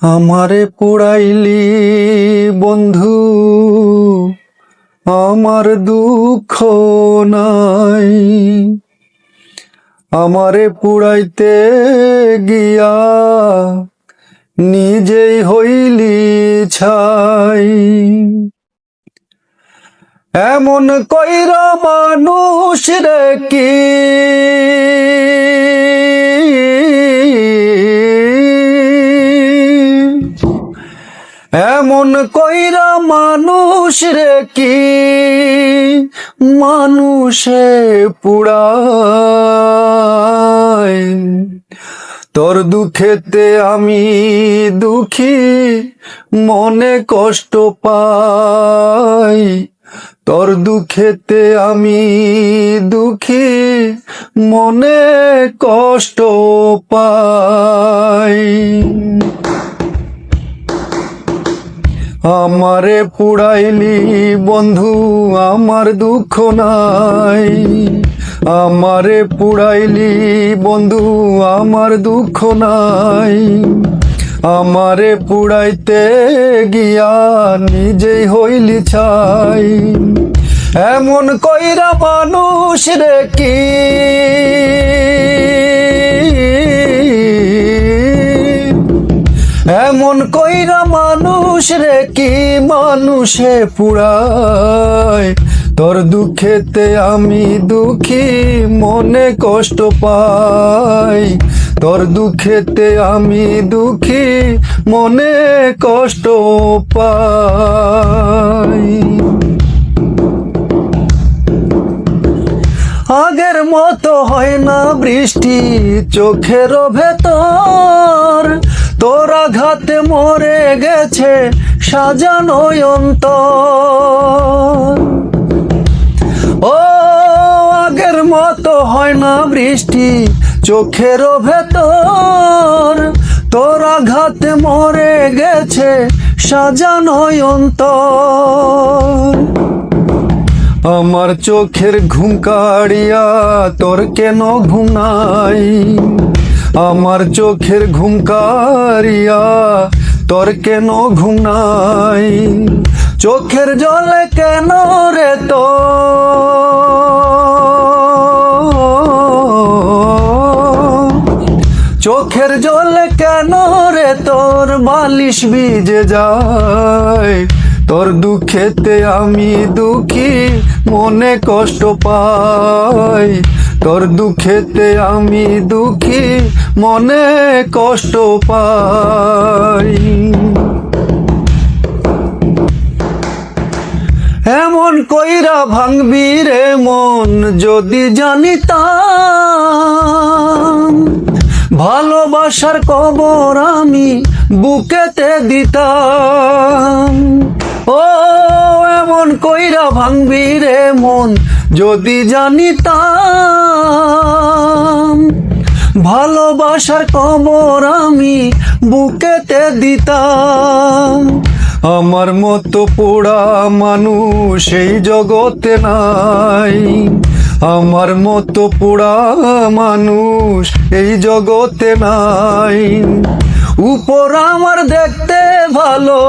আমারে পুরাইলি বন্ধু, আমার দুঃখ নাই। আমারে পুরাইতে গিয়া নিজেই হইলি ছাই। এমন কইরা মানুষ রে কি এমন কইরা মানুষ রে কি মানুষে পুরায়। তোর দুঃখেতে আমি দুঃখী, মনে কষ্ট পাই। তোর দুঃখেতে আমি দুঃখী, মনে কষ্ট পাই। আমারে পুরাইলি বন্ধু, আমার দুঃখ নাই। আমারে পুরাইলি বন্ধু, আমার দুঃখ নাই। আমারে পুরাইতে গিয়া নিজেই হইলি ছাই। এমন কইরা মানুষ রে কি এমন কইরা মানুষ রে কি মানুষে পুরায়। তোর দুঃখেতে আমি দুঃখী, মনে কষ্ট পাই। তোর দুঃখেতে আমি দুঃখী, মনে কষ্ট পাই। আগের মতো হয় না বৃষ্টি চোখের ভেতর। তোর আঘাতে মরে গেছে সাজানো অন্তর। ও আগের মতো হয় না বৃষ্টি চোখের ভেতর। তোর আঘাতে মরে গেছে সাজানো অন্তর। আমার চোখের ঘুম কাড়িয়া তোর কেন ঘুম নাই। আমার চোখের ঘুম কাড়িয়া তোর কেন ঘুম নাই। চোখের জলে কেন রে তো চোখের জলে কেন রে তোর বালিশ ভিজে যায়। তোর দুঃখেতে আমি দুঃখী, মনে কষ্ট পাই। তোর দুঃখেতে আমি দুঃখী, মনে কষ্ট পাই। এমন কইরা ভাঙবি রে মন যদি জানিতাম। ভালোবাসার কবর আমি বুকেতে দিতাম। ও এমন কইরা ভাঙবি রে মন যদি জানিতাম। ভালোবাসার কবর আমি বুকেতে দিতাম। আমার মতো পোড়া মানুষ এই জগতে নাই। আমার মতো পোড়া মানুষ এই জগতে নাই। উপর আমার দেখতে ভালো,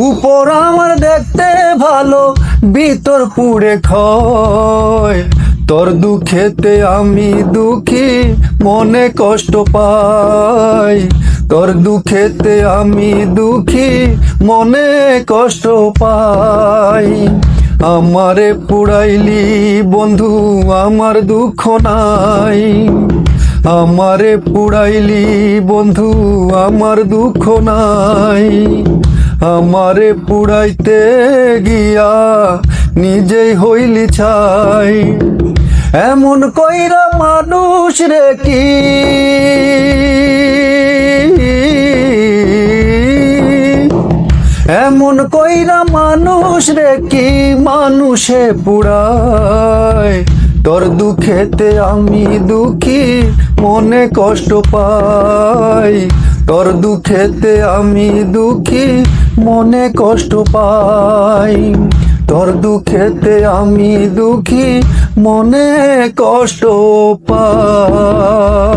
উপর আমার দেখতে ভালো, ভিতর পুড়ে ক্ষয়। তোর দুঃখেতে আমি দুঃখী, মনে কষ্ট পাই। তোর দুঃখেতে আমি দুঃখী, মনে কষ্ট পাই। আমারে পুরাইলি বন্ধু, আমার দুঃখ নাই। আমারে পুরাইলি বন্ধু, আমার দুঃখ নাই। আমারে পুরাইতে গিয়া নিজেই হইলি ছাই। এমন কইরা মানুষ রে কি এমন কইরা মানুষ রে কি মানুষে পুরায়। তোর দুঃখেতে আমি দুঃখী, মনে কষ্ট পাই। তোর দুঃখেতে আমি দুঃখী, মনে কষ্ট পাই। তোর দুঃখেতে আমি দুঃখী, মনে কষ্ট পাই।